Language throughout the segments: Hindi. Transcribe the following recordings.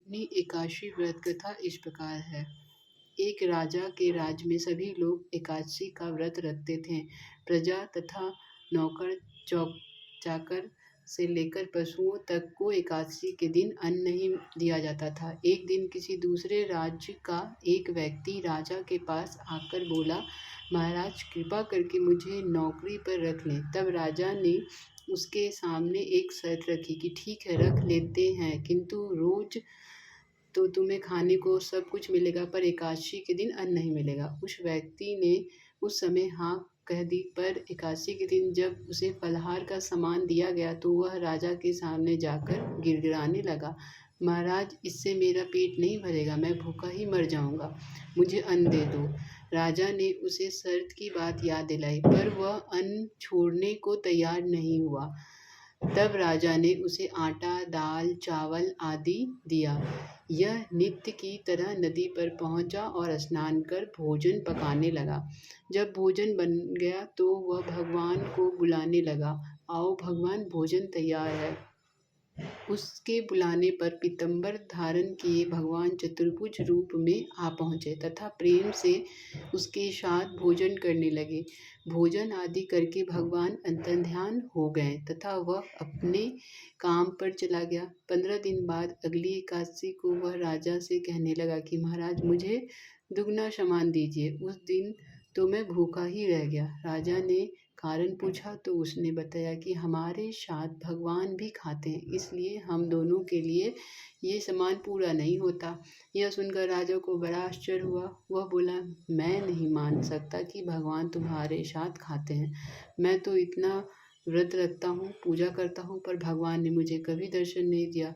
अपनी एकादशी व्रत कथा इस प्रकार है। एक राजा के राज में सभी लोग एकादशी का व्रत रखते थे। प्रजा तथा नौकर चाकर से लेकर पशुओं तक को एकादशी के दिन अन्न नहीं दिया जाता था। एक दिन किसी दूसरे राज्य का एक व्यक्ति राजा के पास आकर बोला, महाराज कृपा करके मुझे नौकरी पर रख लें। तब राजा ने उसके सामने एक शर्त रखी कि ठीक है, रख लेते हैं, किंतु रोज तो तुम्हें खाने को सब कुछ मिलेगा, पर एकादशी के दिन अन्न नहीं मिलेगा। उस व्यक्ति ने उस समय हाँ कह दी, पर एकादशी के दिन जब उसे फलाहार का सामान दिया गया तो वह राजा के सामने जाकर गिड़गिड़ाने लगा, महाराज इससे मेरा पेट नहीं भरेगा, मैं भूखा ही मर जाऊंगा, मुझे अन्न दे दो। राजा ने उसे शर्त की बात याद दिलाई, पर वह अन्न छोड़ने को तैयार नहीं हुआ। तब राजा ने उसे आटा, दाल, चावल आदि दिया। यह नित्य की तरह नदी पर पहुंचा और स्नान कर भोजन पकाने लगा। जब भोजन बन गया तो वह भगवान को बुलाने लगा, आओ भगवान, भोजन तैयार है। उसके बुलाने पर पीताम्बर धारण किए भगवान चतुर्भुज रूप में आ पहुँचे तथा प्रेम से उसके साथ भोजन करने लगे। भोजन आदि करके भगवान अंतर्ध्यान हो गए तथा वह अपने काम पर चला गया। 15 दिन बाद अगली एकादशी को वह राजा से कहने लगा कि महाराज मुझे दुगना सामान दीजिए। उस दिन तो मैं भूखा ही रह गया। राजा ने कारण पूछा तो उसने बताया कि हमारे साथ भगवान भी खाते हैं, इसलिए हम दोनों के लिए ये सामान पूरा नहीं होता। यह सुनकर राजा को बड़ा आश्चर्य हुआ। वह बोला, मैं नहीं मान सकता कि भगवान तुम्हारे साथ खाते हैं। मैं तो इतना व्रत रखता हूँ, पूजा करता हूँ, पर भगवान ने मुझे कभी दर्शन नहीं दिया।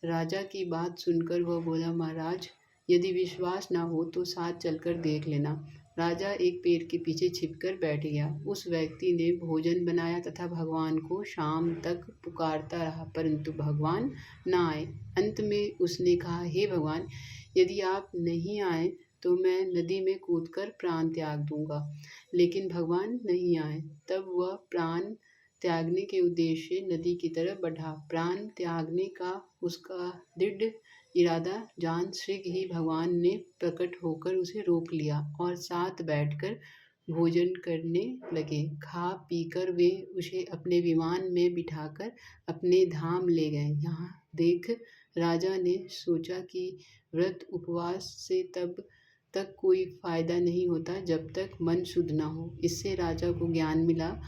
राजा की बात सुनकर वह बोला, महाराज यदि विश्वास ना हो तो साथ चलकर देख लेना। राजा एक पेड़ के पीछे छिपकर बैठ गया। उस व्यक्ति ने भोजन बनाया तथा भगवान को शाम तक पुकारता रहा, परंतु भगवान न आए। अंत में उसने कहा, हे भगवान, यदि आप नहीं आए तो मैं नदी में कूदकर प्राण त्याग दूंगा। लेकिन भगवान नहीं आए। तब वह प्राण त्यागने के उद्देश्य से नदी की तरफ बढ़ा। प्राण त्यागने का उसका दृढ़ इरादा जान शीघ्र ही भगवान ने प्रकट होकर उसे रोक लिया और साथ बैठकर भोजन करने लगे। खा पीकर वे उसे अपने विमान में बिठाकर अपने धाम ले गए। यहाँ देख राजा ने सोचा कि व्रत उपवास से तब तक कोई फायदा नहीं होता जब तक मन शुद्ध न हो। इससे राजा को ज्ञान मिला।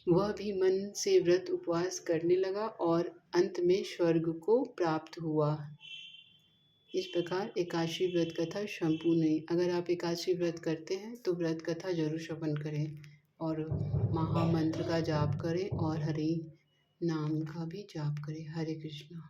वह भी मन से व्रत उपवास करने लगा और अंत में स्वर्ग को प्राप्त हुआ। इस प्रकार एकादशी व्रत कथा संपूर्ण हुई। अगर आप एकादशी व्रत करते हैं तो व्रत कथा जरूर श्रवण करें और महामंत्र का जाप करें और हरि नाम का भी जाप करें। हरे कृष्णा।